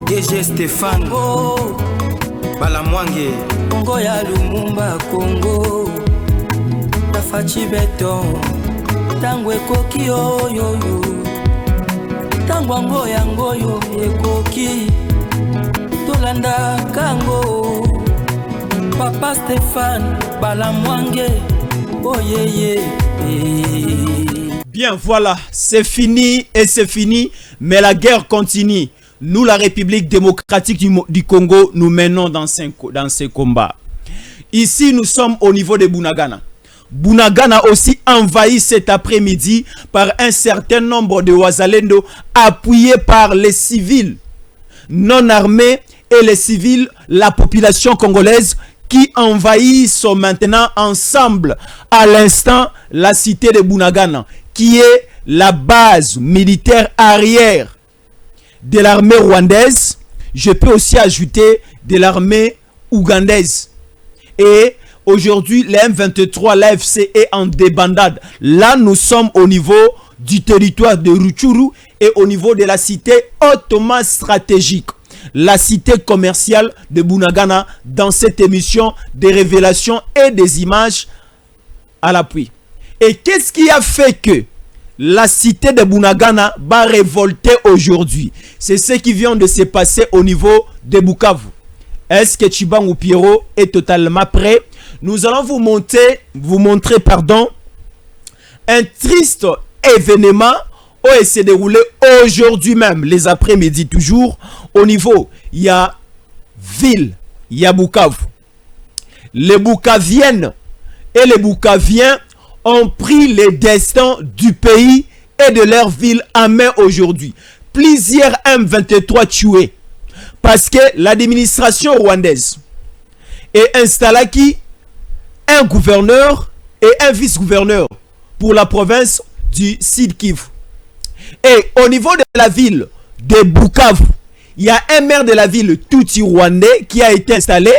DG Stéphane Balamwange Congo ya Lumumba Congo Tafachi Beton Tango ekoki oyo Tango ngoyo ekoki Tolanda kango Papa Stéphane Balamwange Oh yeah. Bien, voilà, c'est fini et c'est fini, mais la guerre continue. Nous, la République démocratique du Congo, nous menons dans ces combats. Ici, nous sommes au niveau de Bunagana. Bunagana aussi envahi cet après-midi par un certain nombre de Wazalendo appuyés par les civils non armés et les civils, la population congolaise qui envahissent maintenant ensemble à l'instant la cité de Bunagana, qui est la base militaire arrière de l'armée rwandaise. Je peux aussi ajouter de l'armée ougandaise. Et aujourd'hui, le M23, l'AFC est en débandade. Là, nous sommes au niveau du territoire de Rutshuru et au niveau de la cité hautement stratégique, la cité commerciale de Bunagana, dans cette émission des révélations et des images à l'appui. Et qu'est-ce qui a fait que la cité de Bunagana va révolter aujourd'hui? C'est ce qui vient de se passer au niveau de Bukavu. Est-ce que Tshibangou Pierrot est totalement prêt? Nous allons vous montrer un triste événement où il s'est déroulé aujourd'hui même, les après-midi toujours, au niveau, il y a ville, il y a Bukavu. Les Bukaviennes et les Bukaviens ont pris les destins du pays et de leur ville en main aujourd'hui. Plusieurs M23 tués parce que l'administration rwandaise est installée qui un gouverneur et un vice-gouverneur pour la province du Sud Kivu. Et au niveau de la ville de Bukavu, il y a un maire de la ville Tutsi rwandais qui a été installé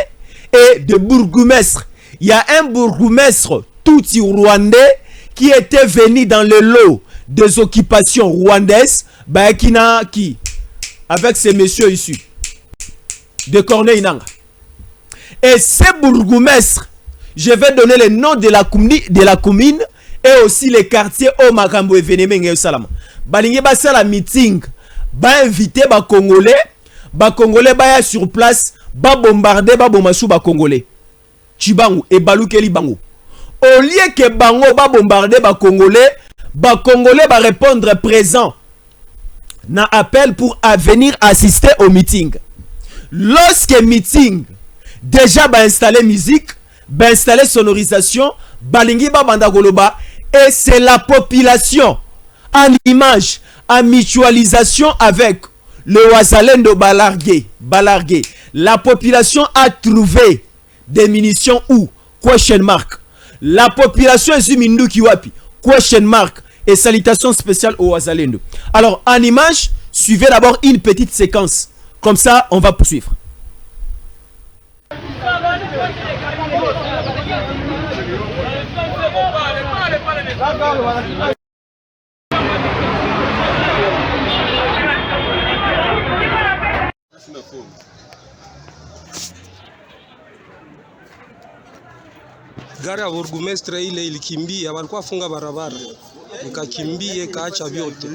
et de bourgmestre. Il y a un bourgmestre Tutsi rwandais qui était venu dans le lot des occupations rwandaises, avec ces messieurs issus de Corneille Nanga. Et ces bourgmestres, je vais donner le nom de la commune et aussi les quartiers au Makambo et Venemeng et Salama. Balingi basala meeting, ba invité ba Congolais ba sur place, ba bombarder ba bomasu ba Congolais. Tshibangou et Balukeli Bango. Au lieu que Bango ba bombarder ba Congolais ba répondre présent. Na appel pour venir assister au meeting. Lorsque meeting déjà ba installer musique, ba installer sonorisation, balingi ba bandagoloba et c'est la population en image, en mutualisation avec le Wazalendo Balargué. La population a trouvé des munitions où? Question mark. La population est Zumindu Kiwapi. Question mark. Et salutations spéciales au Wazalendo. Alors, en image, suivez d'abord une petite séquence. Comme ça, on va poursuivre. Gari ya burgumestre ile ilikimbia, walikuwa funga barabara, ikakimbia ikaacha vyote.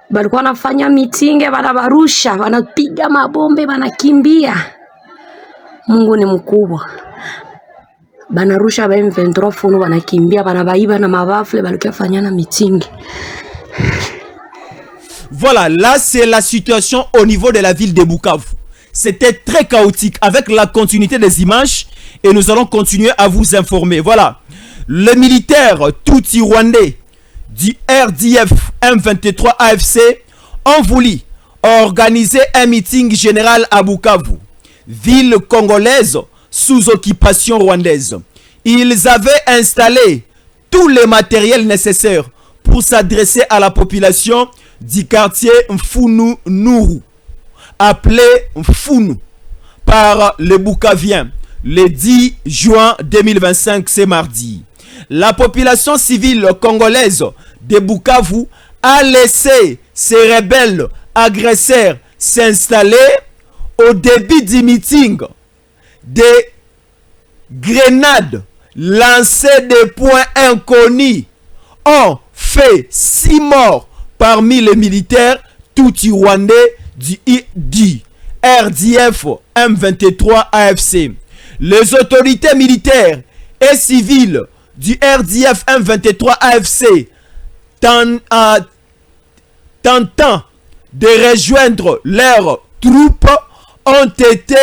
Balikuwa nafanya mitinge, banabarusha, banapiga mabombe, banakimbia. Mungu ni mkubwa. Banarusha ba M23 funu, banakimbia, banabaiba na mabafle, balikuwa fanyana mitinge. Voilà, là c'est la situation au niveau de la ville de Bukavu. C'était très chaotique avec la continuité des images et nous allons continuer à vous informer. Voilà, le militaire Tutsi rwandais du RDF M23 AFC ont voulu organiser un meeting général à Bukavu, ville congolaise sous occupation rwandaise. Ils avaient installé tous les matériels nécessaires pour s'adresser à la population du quartier Mfunu Nuru appelé Mfunu par les Bukaviens le 10 juin 2025, c'est mardi. La population civile congolaise de Bukavu a laissé ces rebelles agresseurs s'installer. Au début du meeting, des grenades lancées de points inconnus ont fait 6 morts parmi les militaires tutsi-rwandais du RDF M23 AFC. Les autorités militaires et civiles du RDF M23 AFC tentant de rejoindre leurs troupes ont été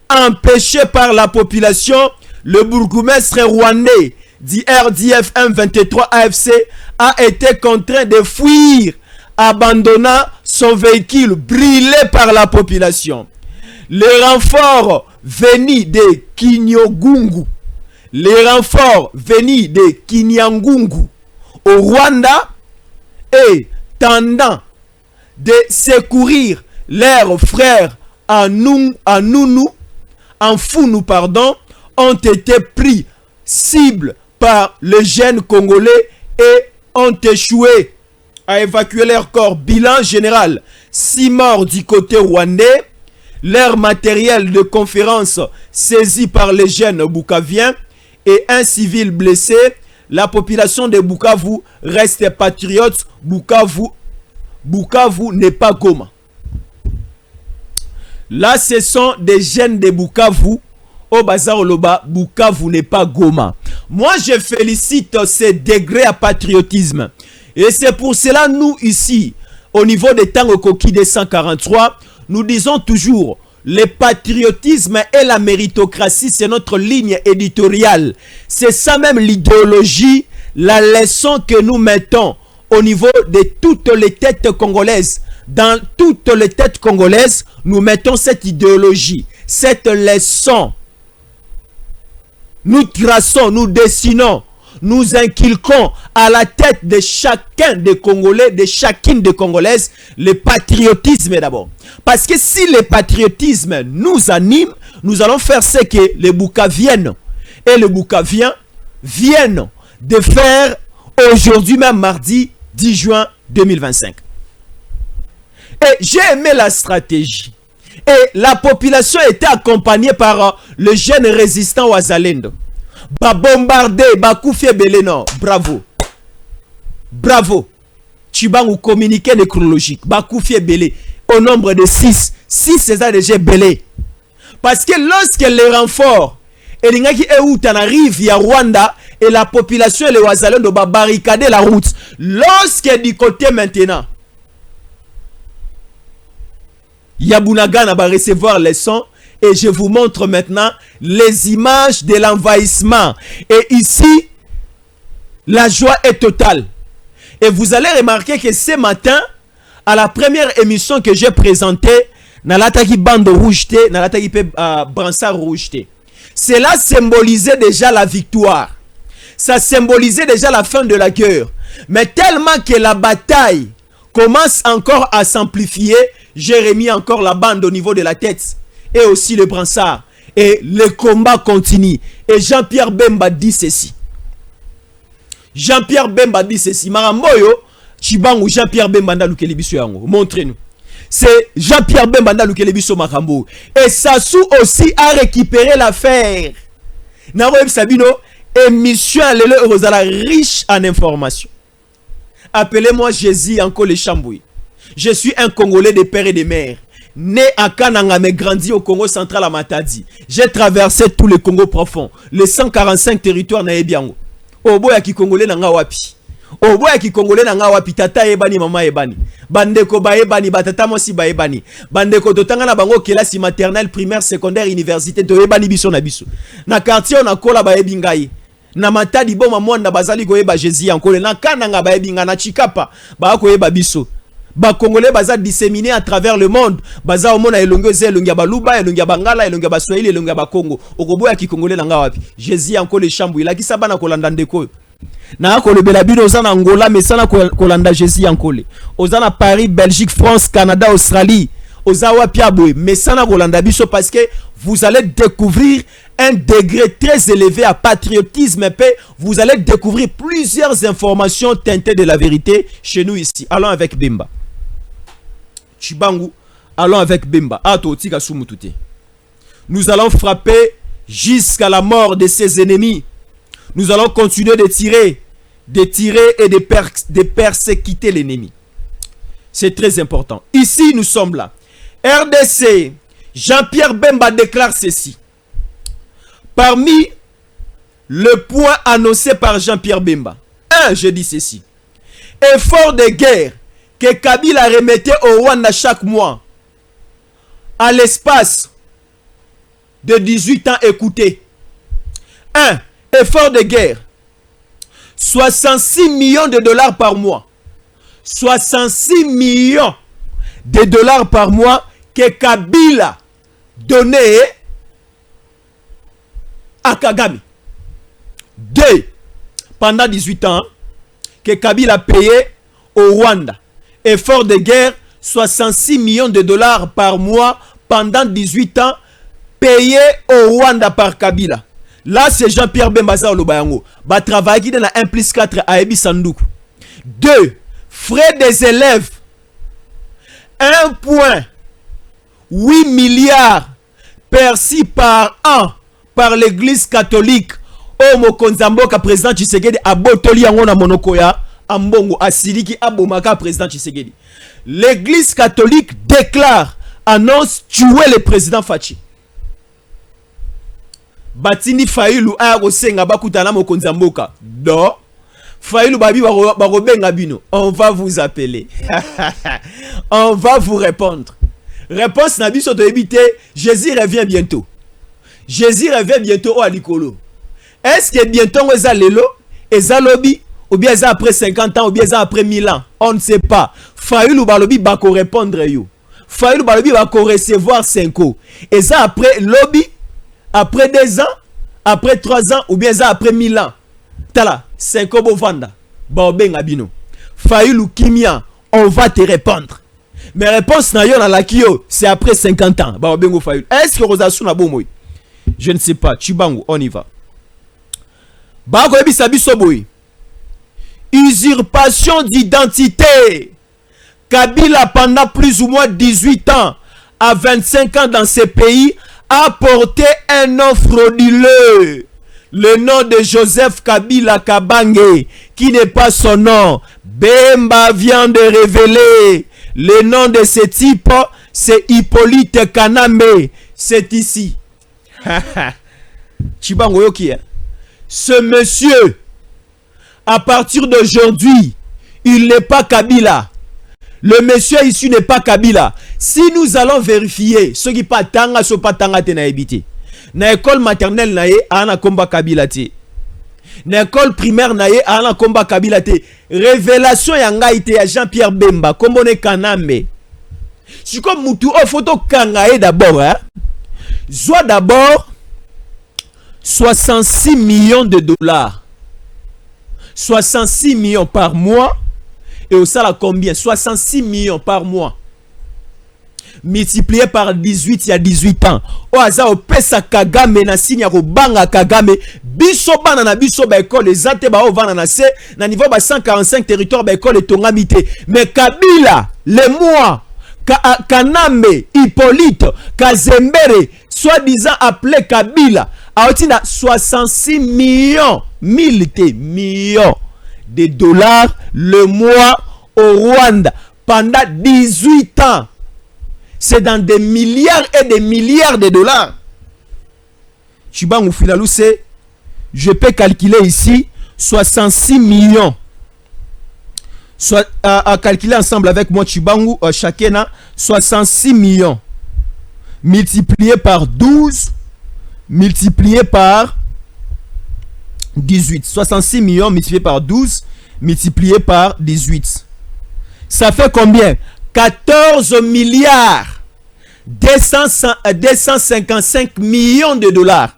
empêchés par la population. Le bourgmestre rwandais du RDF M23 AFC a été contraint de fuir, abandonnant son véhicule brûlé par la population. Les renforts venus de Kinyangungu, au Rwanda, et tendant de secourir leurs frères en Funu, ont été pris cible par les jeunes Congolais et ont échoué à évacuer leur corps. Bilan général, 6 morts du côté rwandais, leur matériel de conférence saisi par les jeunes bukaviens et un civil blessé. La population de Bukavu reste patriote. Bukavu n'est pas Goma. Là, ce sont des jeunes de Bukavu. Au bazar Oloba, Bukavu n'est pas Goma. Moi, je félicite ces degrés à patriotisme. Et c'est pour cela, nous, ici, au niveau des Tango Koki des 143, nous disons toujours, le patriotisme et la méritocratie, c'est notre ligne éditoriale. C'est ça même l'idéologie, la leçon que nous mettons au niveau de toutes les têtes congolaises. Dans toutes les têtes congolaises, nous mettons cette idéologie, cette leçon. Nous traçons, nous dessinons, nous inculquons à la tête de chacun des Congolais, de chacune des Congolaises, le patriotisme d'abord. Parce que si le patriotisme nous anime, nous allons faire ce que les Bukaviennes et les Bukaviens viennent de faire aujourd'hui même mardi 10 juin 2025. Et j'ai aimé la stratégie. Et la population était accompagnée par le jeune résistant Wazalendo. Ba bombardé, ba koufie beleno. Bravo. Bravo. Chibangu communiqué nécrologique. Ba koufie belé. Au nombre de 6. 6 c'est ça déjà belé. Parce que lorsque les renforts et les qui arrivent à Rwanda et la population et les Wazalendo ba barricader la route. Lorsque du côté maintenant Yabunagana va recevoir les sons et je vous montre maintenant les images de l'envahissement. Et ici, la joie est totale. Et vous allez remarquer que ce matin, à la première émission que j'ai présentée, Nalataki Bande Rouge, Nalataki Bransard Rouge, cela symbolisait déjà la victoire. Ça symbolisait déjà la fin de la guerre. Mais tellement que la bataille commence encore à s'amplifier, j'ai remis encore la bande au niveau de la tête et aussi le bransard. Et le combat continue. Et Jean-Pierre Bemba dit ceci. Jean-Pierre Bemba dit ceci. Maramboyo, Chibangu Jean-Pierre Bemba Ndalukelibiso yango. Montrez-nous. C'est Jean-Pierre Bemba Ndalukelibiso Marambo. Et Sassou aussi a récupéré l'affaire. Naroeb Sabino, émission à l'élève Rosala riche en informations. Appelez-moi Jésus encore les Chambouis. Je suis un Congolais de père et de mère. Né à Kananga, mais grandi au Congo central à Matadi. J'ai traversé tout le Congo profond. Les 145 territoires na Ebiango. Oboya ki Congolais nanga wapi. Oboya ki Congolais nanga wapi. Tata ebani, mama ebani. Bandeko ba ebani, batata mosi ba ebani. Bandeko totanga na bango kelasi maternelle, primaire, secondaire, université. To ebani biso na biso. Na quartier on a kola ba ebingai. Na Matadi boma mwanda bazali koyeba Jésus encore. Na Kananga ba ebinga na Chikapa. Ba koyeba biso. Ba Congolais baza disséminés à travers le monde. Baza omona elongo ze elongo baluba, elongo bangala, elongo baswahili, elongo bakongo. Okoboya ki Congolais nanga wapi. Jésus encore les chambu. La kisaba na kolanda ndeko. Na ko le belabino ozana Angola mais sana kolanda Jésus encore. Ozana Paris, Belgique, France, Canada, Australie. Ozawa Piaboué, mais sana Rolanda Biso, parce que vous allez découvrir un degré très élevé à patriotisme, et vous allez découvrir plusieurs informations teintées de la vérité chez nous ici. Allons avec Bemba. Chibangu, allons avec Bemba. Nous allons frapper jusqu'à la mort de ses ennemis. Nous allons continuer de tirer et de persécuter l'ennemi. C'est très important. Ici, nous sommes là. RDC, Jean-Pierre Bemba déclare ceci. Parmi le point annoncé par Jean-Pierre Bemba, je dis ceci. Effort de guerre que Kabila remettait au Rwanda chaque mois à l'espace de 18 ans écoutez. 1. Effort de guerre. 66 millions de dollars par mois. 66 millions de dollars par mois que Kabila donnait à Kagame. 2. Pendant 18 ans que Kabila payait au Rwanda. Effort de guerre, 66 millions de dollars par mois pendant 18 ans payé au Rwanda par Kabila. Là, c'est Jean-Pierre Bemba Olobayango. Va travailler dans la 1 plus 4 à Ebi Sandoukou. 2. Frais des élèves. 1,8 milliard perçus par an par l'église catholique. Omo Konzamboka, président Tshisekedi, a Botoli Angona Monokoya, Ambongo, Asiliki, Abomaka, président Tshisekedi. L'église catholique déclare, annonce tuer le président Fachi. Batini Faïlou a Rosenga Bakutana Mokonzamboka. Do Faïlou Babi Barobenga Bino. On va vous appeler. On va vous répondre. Réponse Nabi Soto Ebité. Jésus revient bientôt. Jésus revient bientôt au Alikolo. Est-ce que bientôt on est Lelo, Eza Lobi, ou bien Eza après 50 ans, ou bien Eza après 1000 ans? On ne sait pas. Faïlou Balobi Bako répondre you. Faïlou Balobi Bako recevoir 5 ans. Eza après Lobi. Après 2 ans, après 3 ans, ou bien ça après 1000 ans. Tala, 5 ans, Bovanda. Baobeng Abino. Faïlou Kimia, on va te répondre. Mais réponse na yon à la Kyo, c'est après 50 ans. Baobeng Faïlou. Est-ce que Rosassou na bon? Je ne sais pas. Chibango, on y va. Bago Ebisabi Soboy. Usurpation d'identité. Kabila pendant plus ou moins 18 ans à 25 ans dans ces pays a porté un nom frauduleux. Le nom de Joseph Kabila Kabange, qui n'est pas son nom. Bemba vient de révéler le nom de ce type, c'est Hippolyte Kaname. C'est ici. Chibango Yoki. Ce monsieur, à partir d'aujourd'hui, il n'est pas Kabila. Le monsieur ici n'est pas Kabila. Si nous allons vérifier ce qui pas tanga so pas tanga te na ebité. Na école maternelle na ye ana komba Kabila te. Na école primaire na ye ana komba Kabila te. Révélation ya ngaite ya Jean-Pierre Bemba kombone Kanambe. Si comme mutu o photo kangae d'abord hein. Soit d'abord 66 millions de dollars. 66 millions par mois. Et au salaire combien? 66 millions par mois. Multiplié par 18, il y a 18 ans. O aza o pesa Kagame na sinya ko banga Kagame. Biso bana na biso ba école les ate ba o vana na se na niveau ba 145 territoires ba école etongamite. Mais Kabila, les mois Kaname, Hippolyte, Kazembere, soi-disant appelé Kabila, a obtenu 66 millions, millions de dollars le mois au Rwanda pendant 18 ans. C'est dans des milliards et des milliards de dollars. Je peux calculer ici 66 millions. Soit à calculer ensemble avec moi Chibangu chacun 66 millions multiplié par 12 multiplié par 18. 66 millions multiplié par 12 multiplié par 18. Ça fait combien? 14 milliards 255 millions de dollars.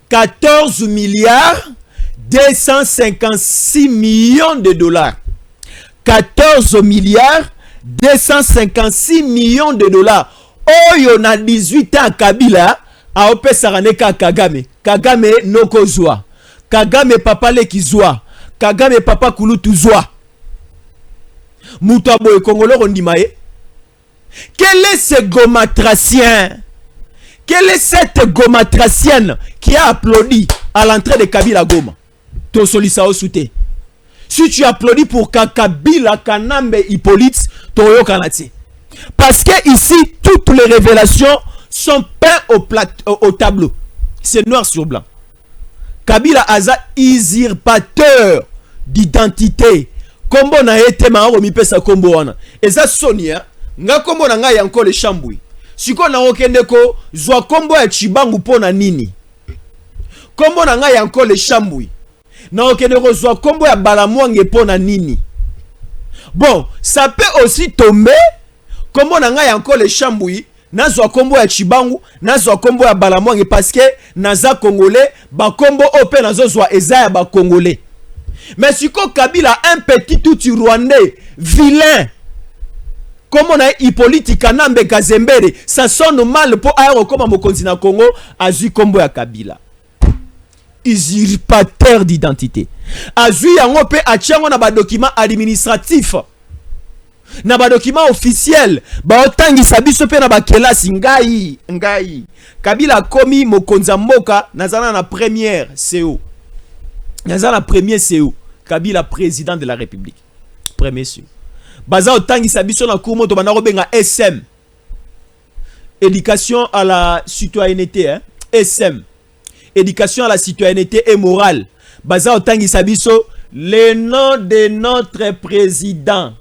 14 milliards 256 millions de dollars. 14 milliards 256 millions de dollars. oyo na 18 ans Kabila aopesaka neka Kagame. Kagame noko zwa. Kagame papa leki zwa. Kagame papa kulutu zwa. Muto aboye Congolais rondimaye. Quel est ce gomatracien? Quelle est cette gomatracienne qui a applaudi à l'entrée de Kabila Goma? Ton solisa au soute. Si tu applaudis pour Kabila Kanambe Hippolyte, ton yo kanati. Parce que ici, toutes les révélations sont peintes au tableau. C'est noir sur blanc. Kabila Aza usurpateur d'identité. Kombo na ete ma romi pesa kombo wana. Eza Sonia, nga kombo na nga yanko le chambui. Siko na okende ko zwa kombo ya Chibangu pona nini? Kombo na nga yanko le chambui. Na okende ko zwa kombo ya Balamwange pona nini? Bon, ça peut aussi tomber kombo na nga yanko le chambui. Nazwa kombo ya Chibangu, nazwa kombo ya Balamwange parce que naza Congolais, ba kombo ope nazo zwa eza ya ba Congolais. Mais si Kabila un petit tout Rwandais vilain, comme on a Hippolyte Kanambe Kazembere, ça sonne mal pour aéro comme mon continent Congo, Azu Kombo ya Kabila. Usurpateur d'identité. Azu yango pe atiango na ba document administratif. Na ba document officiel, ba otangi sabiso pe na ba kelasi ngai. Kabila komi mokonza mboka nazana na première CO. Nazana premier CO. Kabila président de la République. Premier CO. Baza otangi sabiso na kumo to bana robenga SM. Éducation à la citoyenneté, hein? SM. Éducation à la citoyenneté et morale. Baza otangi sabiso le nom de notre président.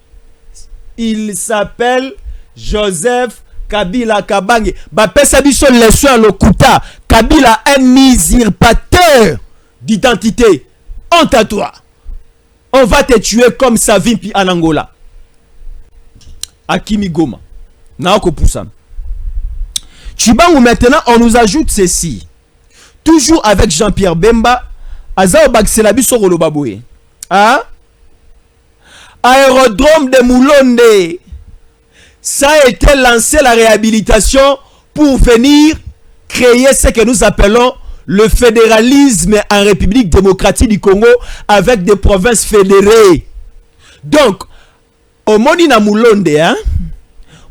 Il s'appelle Joseph Kabila Kabange. Ba pesa biso leçon à l'okuta. Kabila un usurpateur d'identité. Honte à toi. On va te tuer comme Savimpi en Angola. Akimi Goma. Naoko Poussam. Chibangu maintenant, on nous ajoute ceci. Toujours avec Jean-Pierre Bemba. Azao Bakselabi Sorolo Baboué. Hein? Aérodrome de Moulonde. Ça a été lancé la réhabilitation pour venir créer ce que nous appelons le fédéralisme en République démocratique du Congo avec des provinces fédérées. Donc, au Monina Moulonde, hein?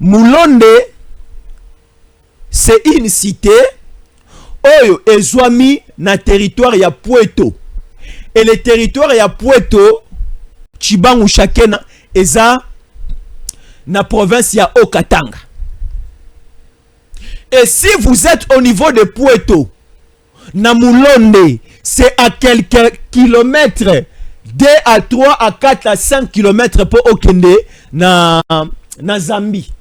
Moulonde, c'est une cité oyo ezwami na territoire ya Puerto. Et le territoire ya Puerto, Chibangu Shakena, eza na province ya Okatanga. Et si vous êtes au niveau de Puerto, na Moulonde, c'est à quelques kilomètres, 2 à 3 à 4 à 5 kilomètres pour Okende na Zambie.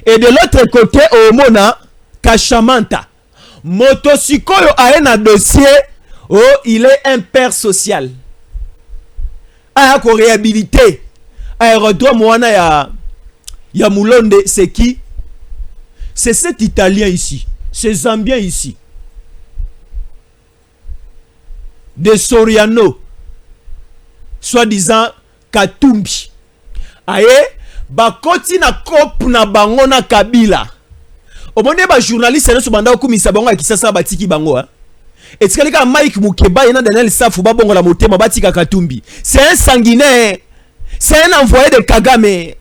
Et de l'autre côté, au Mona, Kashamanta. Motosikoyo a un dossier, oh, il est un père social. A ko réhabilité. Aérodrome wana ya Moulonde, c'est qui? C'est cet Italien ici. C'est Zambien ici. De Soriano. Soi-disant Katumbi. Aye, bakoti na kop na bango na Kabila. Omone ba journaliste na subanda okumisa bango ya Kisasa batiki bango hein. Et tikalika Mike Mukeba yana Daniel Safu ba bongo la motema batika Katumbi. C'est un sanguinaire. C'est un envoyé de Kagame.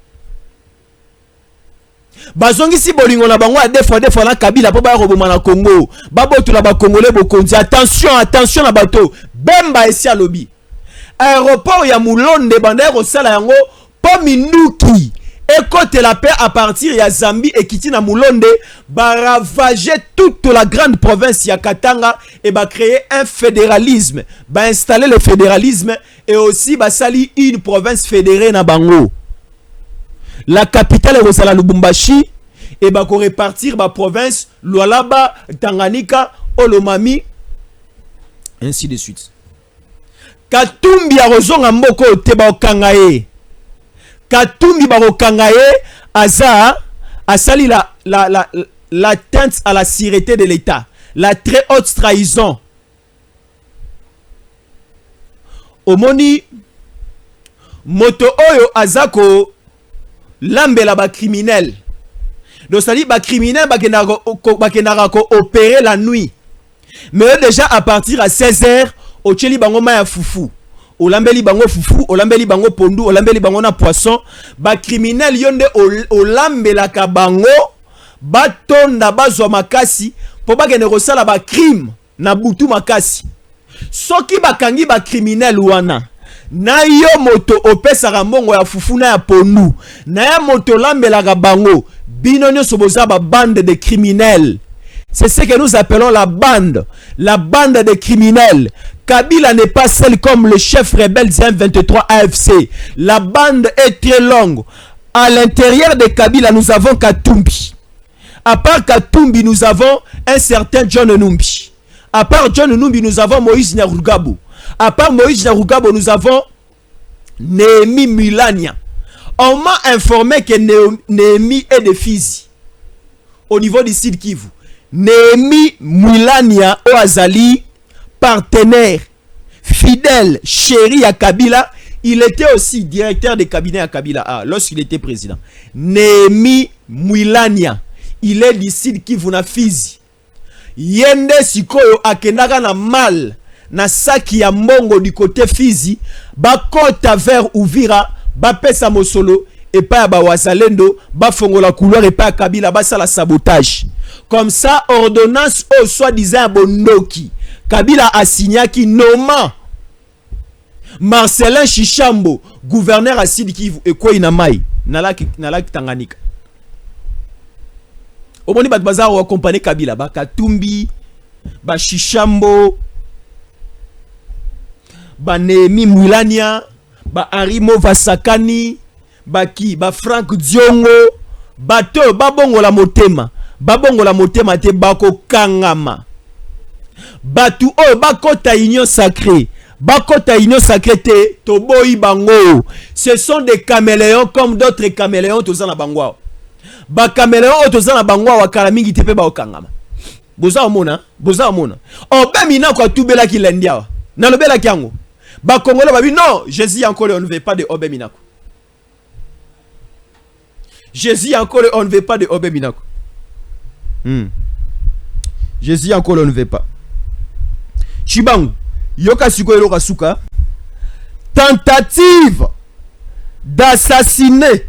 Bazongi si bolingo na bango a des fois na Kabila po ba roboma na Congo. Baboto la ba Congolais bokonzi. Attention na bato. Bemba esi a lobby. Aéroport ya Moulonde banda rosala yango po minuki. Écoute la paix à partir ya Zambie et Kiti na Moulonde ba ravager toute la grande province ya Katanga et ba créer un fédéralisme, ba installer le fédéralisme et aussi ba sali une province fédérée na bango. La capitale est Rosala Lubumbashi et ba ko répartir ba province Lualaba, Tanganyika, Olomami ainsi de suite. Katumbi ya rozonga mboko te ba okangaye. Katumbi ba okangaye aza asali l'atteinte à la sûreté de l'État, la très haute trahison. Omoni moto oyo azako lambela ba criminel. Donc c'est-à-dire ba criminel ba kenara ko opérer la nuit. Mais déjà à partir à 16h au tcheli bango maya fufu. O lambeli bango fufu, o lambeli bango pondu, o lambeli bango na poisson, ba criminel yonde o lambela ka bango ba tonda bazwa makasi po ba kene kosala ba crime na butu makasi. Soki bakangi ba criminel wana na yo moto opesa mbongo ya fufu na ya pondu na ya moto lambela ka bango bino nyonso boza ba bande de criminels. C'est ce que nous appelons la bande de criminels. Kabila n'est pas seul comme le chef rebelle du M23 AFC. La bande est très longue. À l'intérieur de Kabila, nous avons Katumbi. À part Katumbi, nous avons un certain John Numbi. À part John Numbi, nous avons Moïse Nyarugabo. À part Moïse Nyarugabo, nous avons Néhémie Mulania. On m'a informé que Néhémie est de Fizi. Au niveau du Sud Kivu. Néhémie Mulania Oazali, partenaire, fidèle, chéri à Kabila, il était aussi directeur de cabinet à Kabila lorsqu'il était président. Néhémie Mulania, il est d'ici qui vous n'a Fizi. Yende sikoyo akendaka na mal na saki ya mbongo du côté Fizi, ba kota vers Uvira, ba pesa mosolo et pas ba wazalendo, ba fongola couloir et pas Kabila, ba sala sabotage. Comme ça, ordonnance au soi-disant Bondoki. Kabila a signé qui nommant Marcelin Chichambo, gouverneur à Sud Kivu et quoi inamai nalaki Tanganyika. Au moni bat bazar ou accompagner Kabila, ba Katumbi, ba Chichambo, ba Néhémie Mulania, ba Arimo Vasakani, ba ki, ba Frank Diongo, ba to, ba bongo la motema. Babongo la motema te bako kangama. Batu o bakota union sacrée. Bakota union sacrée te toboyi bango. Ce sont des caméléons comme d'autres caméléons tozana bangwa. Ba caméléons tozana bangwa wa kalamingi tepe ba okangama. Boza omona, boza omona. Obe mina kwa tubela ki lendia. Na lobela kiango. Ba Congolais babi non, Jésus encore on ne veut pas de Obe Minako. Jésus encore on ne veut pas de Obe Minako. Jésus encore on ne veut pas. Chibangu yoka siko yoka suka. Tentative d'assassinat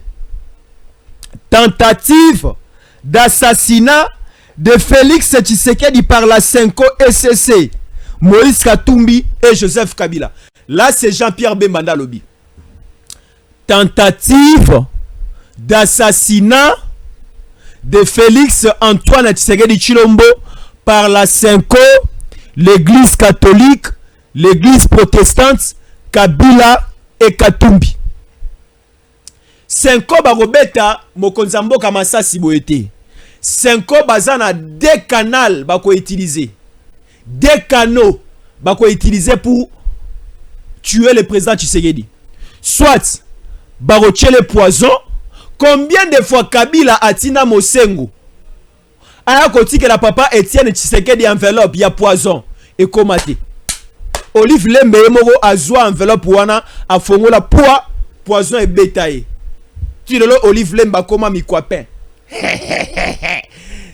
de Félix Tshisekedi par la Senko SCC, Moïse Katumbi et Joseph Kabila. Là c'est Jean-Pierre Bemba Lobi. Tentative d'assassinat de Félix Antoine Tshisekedi Chilombo par la Senko, l'église catholique, l'église protestante, Kabila et Katumbi. Senko barobeta mokonzambo kamasa siboete. Senko bazana deux canaux bako utiliser. Deux canaux bako utiliser pour tuer le président Tshisekedi. Soit bako tuer le poison. Combien de fois Kabila atina Mosengo aya koti que la papa Etienne Tshisekedi enveloppe ya poison et komate. Olive Lembe moko azwa enveloppe wana afongola poison et bétail. Tu le Olive Lemba koma mikwapin.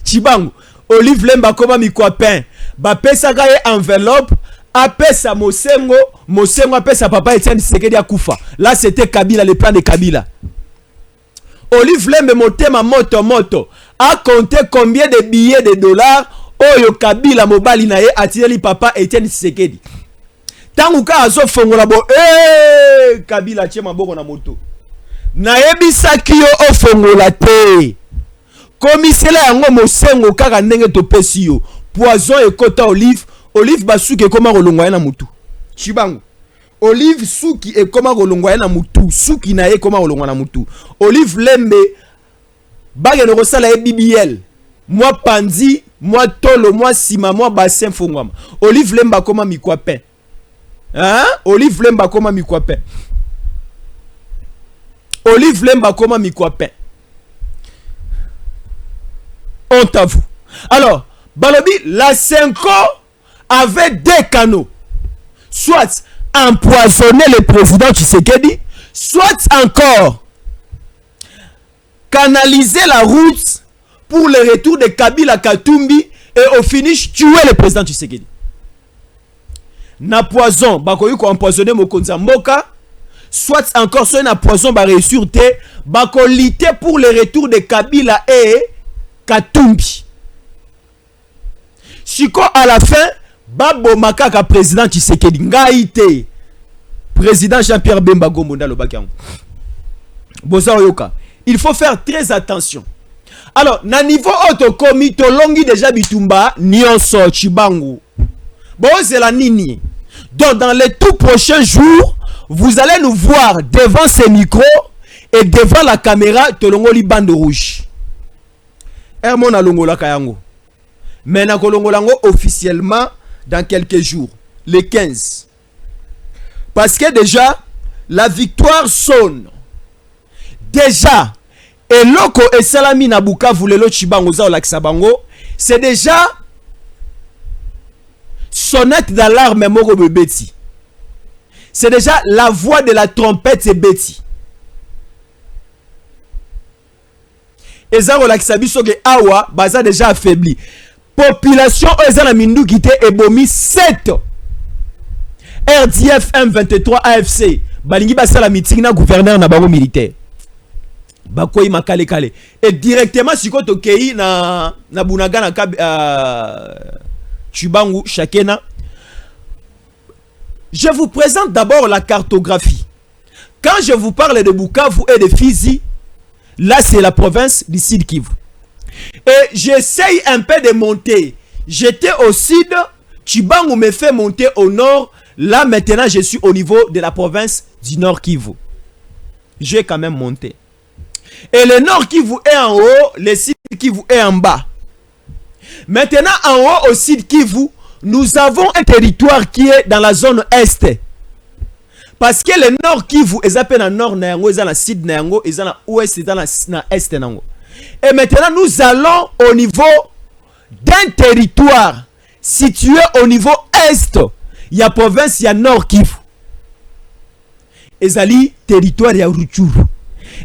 Chibangu Olive Lemba koma mikwapin. Ba pesa gaye enveloppe apesa Mosengo apesa papa Etienne Tshisekedi akufa. Là c'était Kabila, le plan de Kabila. Olive Lembe motema moto a compté combien de billets de dollars oyo Kabila mobali na ye atireli papa Etienne Tshisekedi. Tangu ka azo fongola bo Kabila tie maboko na moto. Na yebisa kiyo o fongola te. Komisela yango Mosengo kaka ndenge to pesi yo. Poison ekota Olive basuki ekoma kolongwa na mutu. Chibangu Olive suki ekoma kolongwa na mutu. Suki na ye ekoma kolongwa na mutu. Olive Lembe bagé ne resala e BBL. Moi pandi, moi tolo, moi sima, moi bassin fongwama. Olive Lemba koma mikwapin. Hein? Olive Lemba koma mikwapin. Olive Lemba koma mikwapin. Honte à vous. Alors, Balobi, la Senko avait deux canaux. Soit empoisonner le président Tshisekedi, soit encore canaliser la route pour le retour de Kabila Katumbi et au finish tuer le président Tshisekedi. Na poison, bakoyi ko empoisonner mokonzi mboka, soit encore soit na poison ba réussir te, bako lutter pour le retour de Kabila et Katumbi. Siko à la fin, babo makaka président Tshisekedi ngaite. Président Jean-Pierre Bemba Gombonda Lobakiango. Boza Oyoka. Il faut faire très attention. Alors, na niveau autokomi tolongi déjà bitumba nyonso chibangu. Bon, c'est la nini. Donc, dans les tout prochains jours, vous allez nous voir devant ces micros et devant la caméra tolongoli bande rouge. Hermon alongola kayango. Mais na kolongolango officiellement dans quelques jours, le 15. Parce que déjà, la victoire sonne. Déjà, et loko et salami na Bukavu lelo chibango za olakisa bango, c'est déjà sonnette d'alarme moko bebeti. C'est déjà la voix de la trompette et beti. Et ça olakisa biso ke awa baza déjà affaibli. Population ezana mindu kite ebomi 7. RDF M23 AFC balingi basala meeting na gouverneur na bango militaire. Bakoyi makale kale. Et directement siko tokei na Bunagana Chibangu Shakena. Je vous présente d'abord la cartographie. Quand je vous parle de Bukavu et de Fizi, là c'est la province du Sud Kivu. Et j'essaye un peu de monter. J'étais au sud, Chibangu me fait monter au nord. Là maintenant je suis au niveau de la province du Nord Kivu. Je vais quand même monter. Et le Nord Kivu est en haut, le Sud Kivu est en bas. Maintenant en haut au Sud Kivu, nous avons un territoire qui est dans la zone Est. Parce que le Nord Kivu est à peine en Nord, ils sont dans le Sud, ils sont dans l'Ouest, ils sont dans l'Est. Et maintenant nous allons au niveau d'un territoire situé au niveau Est. Il y a province, il y a Nord Kivu. Ezali territoire ya Rutshuru.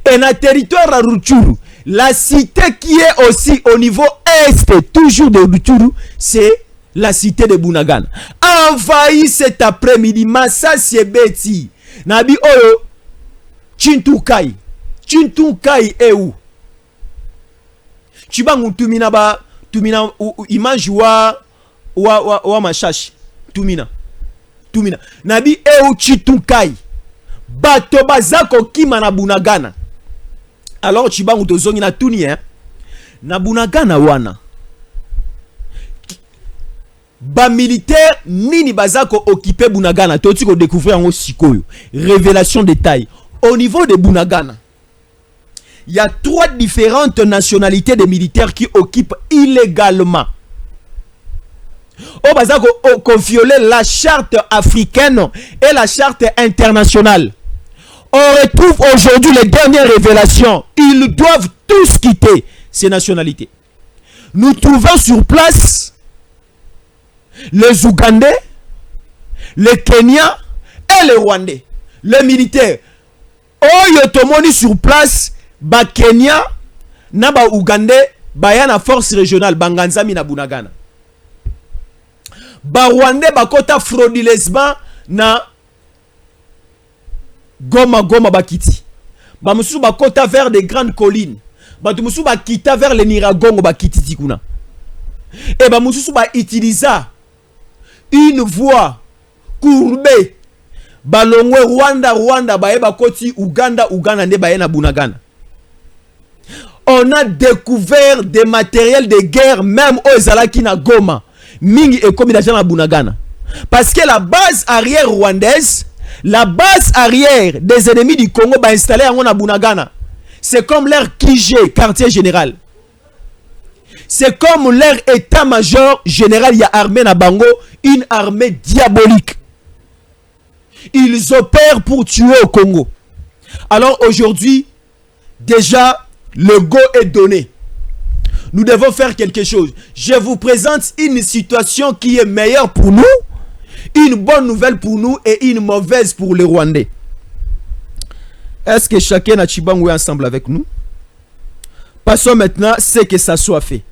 Et dans le territoire ya Rutshuru, la cité qui est aussi au niveau Est, toujours de Rutshuru, c'est la cité de Bunagana. Envahi cet après-midi, Massassi Beti. Nabi Oyo, Chintukai. Chintukai est où? Chibangu Tumina ba, Tumina image wa Machashi. Tumina. Nabi eu Chitukai bato bazako kima na Bunagana. Alors Chibangu tozongi na tuni na Bunagana wana ba militaire nini bazako occupé Bunagana. Toti ko découvrir en sikoyo. Révélation détail. Au niveau de Bunagana, il y a 3 différentes nationalités de militaires qui occupent illégalement. On va violer la charte africaine et la charte internationale. On retrouve aujourd'hui les dernières révélations. Ils doivent tous quitter ces nationalités. Nous trouvons sur place les Ougandais, les Kenyans et les Rwandais. Les militaires. Oyotomoni sur place, ba Kenya, na ba Ougandais, ba yana force régionale, Banganzami na Bunagana. Ba Rwandais bakota frauduleusement na Goma bakiti. Ba mususu bakota vers des grandes collines. Ba mususu bakita vers les Niragongo bakiti tikuna. Et ba mususu ba utilisa une voie courbée. Ba longwe Rwanda ba eba koti Uganda nde ba na Bunagana. On a découvert des matériels de guerre même aux Zalaki na Goma. Mingi et comme d'argent à Bunagana. Parce que la base arrière rwandaise, la base arrière des ennemis du Congo va installer à Bunagana. C'est comme leur QG, quartier général. C'est comme leur état-major général. Il y a armée na Bango, une armée diabolique. Ils opèrent pour tuer au Congo. Alors aujourd'hui, déjà, le go est donné. Nous devons faire quelque chose. Je vous présente une situation qui est meilleure pour nous, une bonne nouvelle pour nous et une mauvaise pour les Rwandais. Est-ce que chacun a Chibangu ensemble avec nous? Passons maintenant ce que ça soit fait.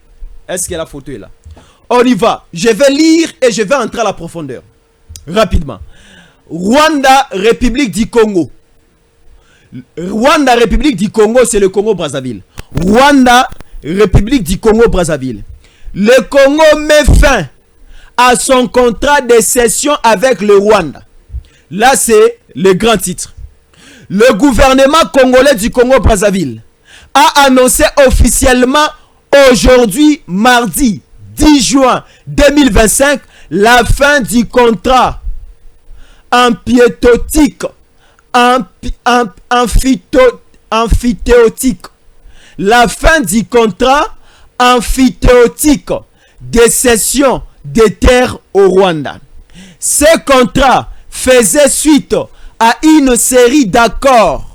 Est-ce que la photo est là? On y va. Je vais lire et je vais entrer à la profondeur. Rapidement. Rwanda, République du Congo. Rwanda, République du Congo, c'est le Congo-Brazzaville. Rwanda, République du Congo-Brazzaville. Le Congo met fin à son contrat de cession avec le Rwanda. Là, c'est le grand titre. Le gouvernement congolais du Congo-Brazzaville a annoncé officiellement aujourd'hui, mardi 10 juin 2025, la fin du contrat amphithéotique. La fin du contrat amphithéotique de cession des terres au Rwanda. Ce contrat faisait suite à une série d'accords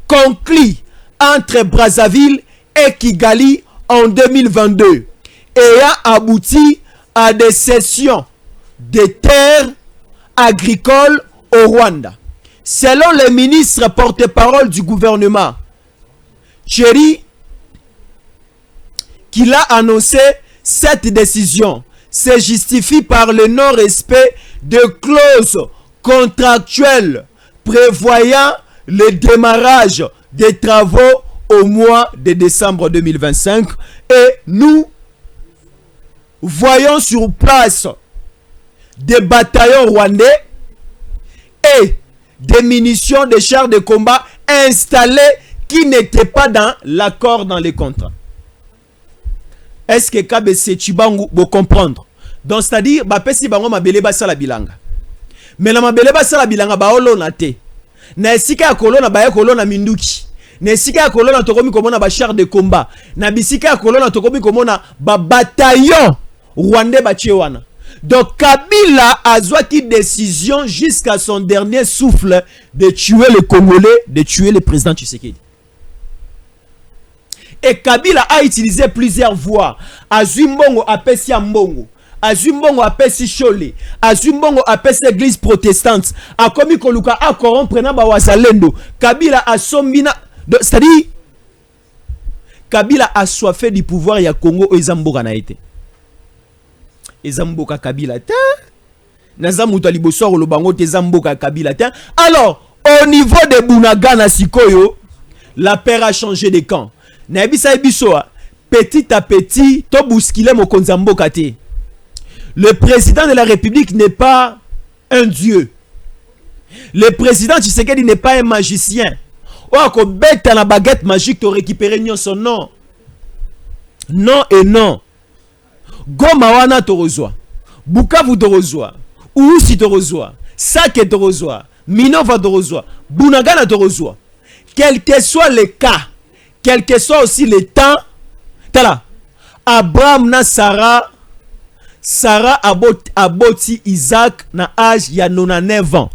conclus entre Brazzaville et Kigali en 2022 ayant abouti à des cessions de terres agricoles au Rwanda. Selon le ministre porte-parole du gouvernement, Thierry, qu'il a annoncé cette décision se justifie par le non-respect de clauses contractuelles prévoyant le démarrage des travaux au mois de décembre 2025 et nous voyons sur place des bataillons rwandais et des munitions de chars de combat installés qui n'étaient pas dans l'accord dans les contrats. Est-ce que KBC Chibangu vous comprendre? Donc c'est-à-dire bapesi bango mabele basala bilanga. Mais na mabele basala bilanga ba olona te. Na esika ya kolona ba ya kolona minduki. Na esika ya kolona tokomi komona ba chars de combat. Na bisika ya kolona tokomi komona ba bataillon rwandais batie wana. Donc Kabila a zwaki décision jusqu'à son dernier souffle de tuer les Congolais, de tuer le président Tshisekedi. Et Kabila a utilisé plusieurs voies. Azumbongo apesi Mbongo, Azumbongo apesi Chole, Azumbongo apesi l'église protestante. A komi koluka a corrompre na ba wazalendo. Kabila a sombina, c'est-à-dire Kabila a soifé du pouvoir ya Congo ezamboka na été. Ezamboka Kabila ta. Nazamuta liboso lo bango te zamboka Kabila ta. Alors, au niveau de Bunagana Sikoyo, la paix a changé de camp. Petit à petit, le président de la République n'est pas un dieu. Le président Tshisekedi n'est pas un magicien. Ou bête na baguette magique pour récupérer son nom. Non et non. Goma wana torozwa. Bukavu torozwa. Urusi torozwa. Sake torozwa. Minova torozwa. Bunagana torozwa. Quel que soit le cas, quel que soit aussi le temps, tala, Abraham na Sarah aboti Isaac na âge ya 99 ans.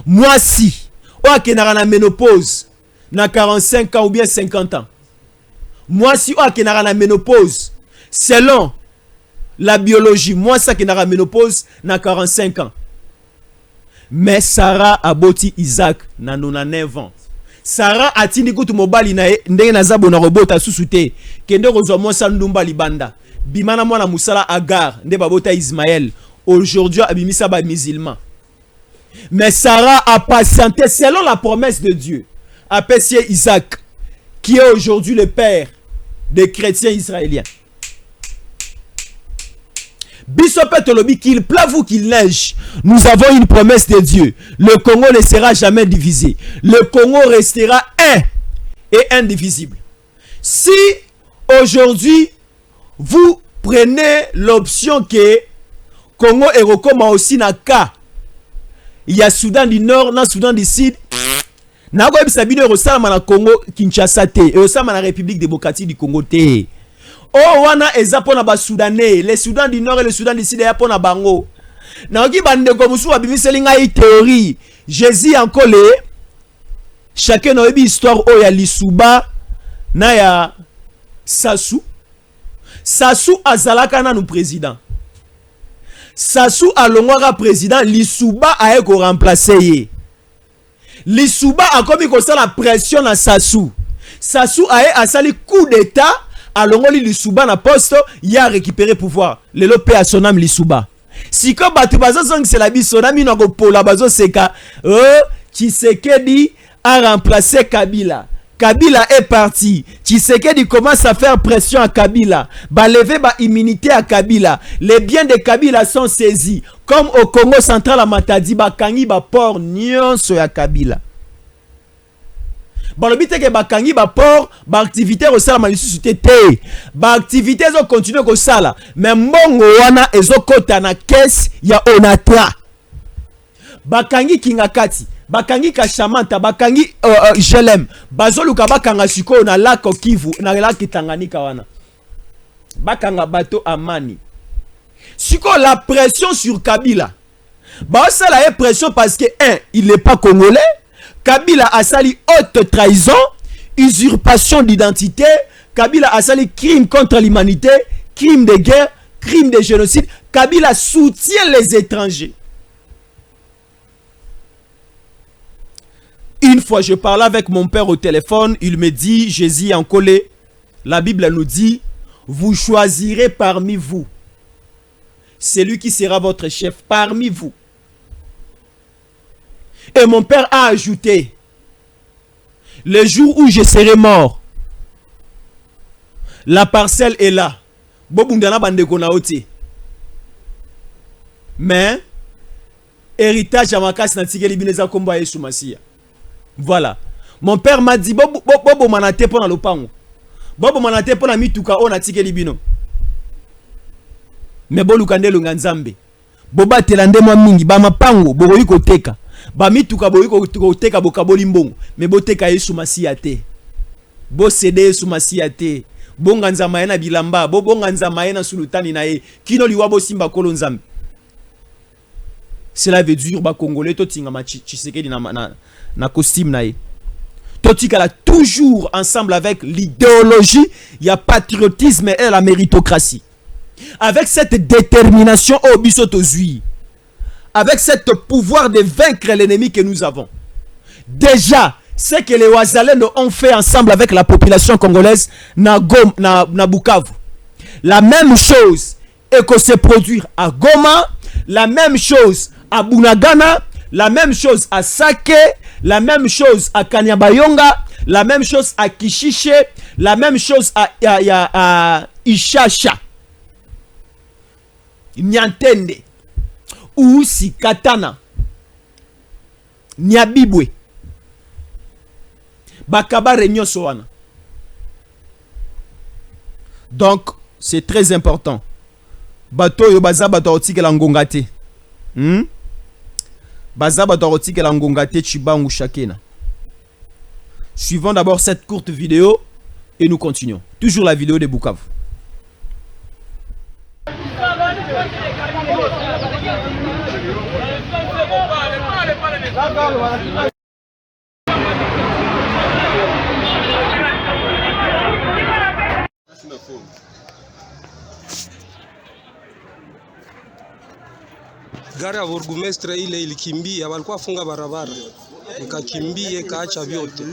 Moi si, oake na ménopause, na 45 ans ou bien 50 ans. Moi si, oake na ménopause, selon la biologie, moi ça qui na ménopause, na 45 ans. Mais Sarah aboti Isaac na 99 ans. Sarah atindi kutu mobali na ndenge na zabo na robota susute kende kozwa monsa ndumba libanda bimana mwana musala Agar nde babota Ismaël aujourd'hui abimisa ba musulman. Mais Sarah a patienté selon la promesse de Dieu a pessier Isaac qui est aujourd'hui le père des chrétiens israéliens. Bisopetolobi, qu'il pleuve ou qu'il neige, nous avons une promesse de Dieu. Le Congo ne sera jamais divisé. Le Congo restera un et indivisible. Si aujourd'hui vous prenez l'option que Congo et Rokoma aussi na cas, il y a Soudan du Nord, na Soudan du Sud. Na ko bisabino Rosama na Congo Kinshasa te, et Rosama na République démocratique du Congo te. Oh wana eza pona ba Soudanais, le Soudan du Nord et le Soudan du Sud ya pona bango. Na oki bande ko musu abimiseli ngai théorie. Jésus encore le chacun na obi histoire o ya Lisuba na ya Sassou. Sassou azalaka na nu président. Sassou alongwaka président, Lisuba a ko remplacer ye. Lisuba a komi ko sala pression na Sassou. Sassou Aye a sali coup d'état à Longoli Lissouba na poste, il a récupéré pouvoir. Le lopé à son âme Lissouba. Si comme batu bazo song c'est la bisonami na go pola bazo seka, Tshisekedi a remplacé Kabila. Kabila est parti. Tshisekedi commence à faire pression à Kabila. Ba lever ba immunité à Kabila. Les biens de Kabila sont saisis. Comme au Congo central à Matadi, ba kangi ba port nyonso ya Kabila. Ba lobite ke ba kangi ba port, ba activité au sala malisusu tete. Ba activité zo continuer ko sala. Mais mbongo wana ezo kota na caisse ya Onatra. Ba kangi Kingakati. Bakangi Kashamanta, bakangi Jelem, bazoluka bakanga siko na lako Kivu, na laki Tanganyika wana. Bakanga bato Amani. Siko la pression sur Kabila. Ça la pression parce que il n'est pas congolais. Kabila a sali haute trahison, usurpation d'identité. Kabila a sali crime contre l'humanité, crime de guerre, crime de génocide. Kabila soutient les étrangers. Une fois, je parlais avec mon père au téléphone, il me dit, Jésus en collé, la Bible nous dit, vous choisirez parmi vous celui qui sera votre chef, parmi vous. Et mon père a ajouté, le jour où je serai mort, la parcelle est là. Mais, héritage à ma casse n'a tigé libineza komba Yesu Masia. Voilà. Mon père m'a dit bobo manate pona lopango. Bobo manate pona mituka ona tike libino. Mais bo lukande lunga nzambe. Boba telande mwa mingi ba mapango boyi koteka. Ba mituka boyi koteka bokaboli mbongo. Mais boteka Yesu Masia te. Bo cede Yesu Masia te. Bonga nzama na bilamba, bo bonga nzama na sultani na ye. Kino liwa bo simba kolo nzambe. Cela veut dire ba congolais to tinga ma Tshisekedi na costume nae. Totikala toujours ensemble avec l'idéologie, il y a patriotisme et la méritocratie. Avec cette détermination au bisotozui. Avec ce pouvoir de vaincre l'ennemi que nous avons. Déjà, ce que les Ouazalènes ont fait ensemble avec la population congolaise na Bukavu. La même chose est que se produire à Goma, la même chose à Bunagana, la même chose à Sake, la même chose à Kanyabayonga, la même chose à Kishiche, la même chose à Ishasha, Nyantende, Ousi Katana, Nyabibwe, Bakaba Réunion Soana. Donc, c'est très important. Bato yo baza bato otike la ngongate. Baza bato otike la ngongate chibangu chakena. Suivons d'abord cette courte vidéo et nous continuons. Toujours la vidéo de Bukavu. Gari ya burgomestre ile ilikimbia, walikuwa funga barabara, ikakimbia ikaacha vyote.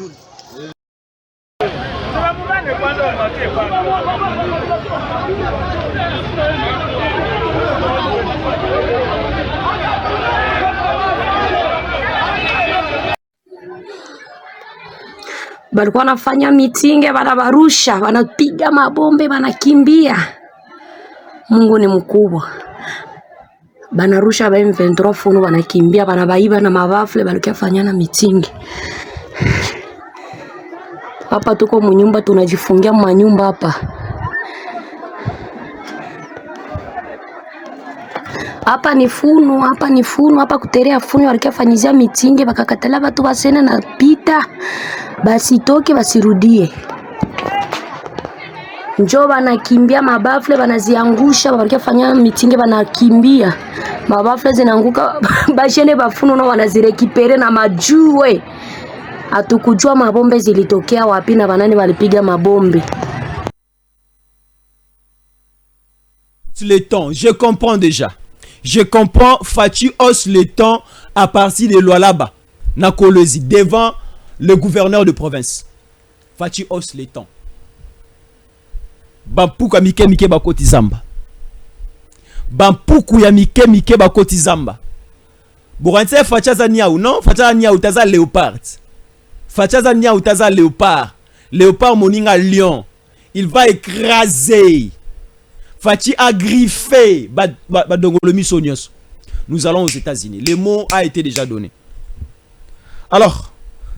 Balikuwa nafanya mitinge, banabarusha, wanapiga mabombe, wanakimbia. Mungu ni mkubwa. Banarusha ba M23 funu, wanakimbia, banabaiba na mabafle, balikuwa fanyana mitinge. Hapa tuko munyumba, tunajifungia manyumba hapa. Hapa ni funu, hapa kuterea funu, walikuwa fanyizia mitinge, bakakatala batu basene na pita. Basi toke basirudie. Njo banakimbia mabafle, banaziangusha, walikuwa fanyana mitinge, banakimbia. Mabafle zinaanguka, bashene bafunu na wanazirekipere na majue. Hatukujua mabombe zilitokea wapi na banani walipiga mabombe. Le temps, je comprends déjà. Je comprends, Fachi hausse le temps à partir de Lualaba, Nakolezi, devant le gouverneur de province. Fachi os les temps. Bampuka mike mike bakoti zamba. Bampuku ya mike bakoti zamba. Boranse fachaza niaou, non? Fachaza niaou taza léopard. Fachaza niaou taza léopard. Léopard moninga lion. Il va écraser. Fachi a griffé. Badongolomi sonios. Nous allons aux États-Unis. Le mot a été déjà donné. Alors,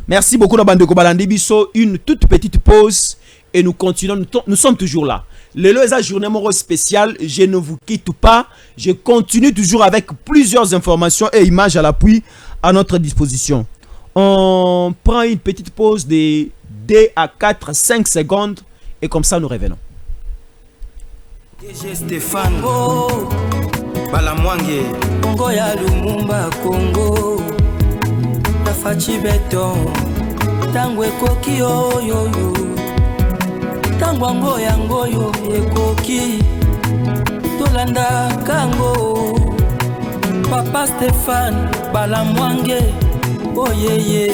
merci beaucoup Nabandeko Balandi Bisso. Une toute petite pause et nous continuons. Nous sommes toujours là. Le Loesa journée moro spécial. Je ne vous quitte pas. Je continue toujours avec plusieurs informations et images à l'appui à notre disposition. On prend une petite pause de 2 à 4 5 secondes et comme ça nous revenons. DG Stéphane Balamwange Congo ya Lumumba Congo Tafachi Beton Tangwe koki yo Tangwango yango yo ekoki Tolanda kango Papa Stéphane Balamwange Oh yeah yeah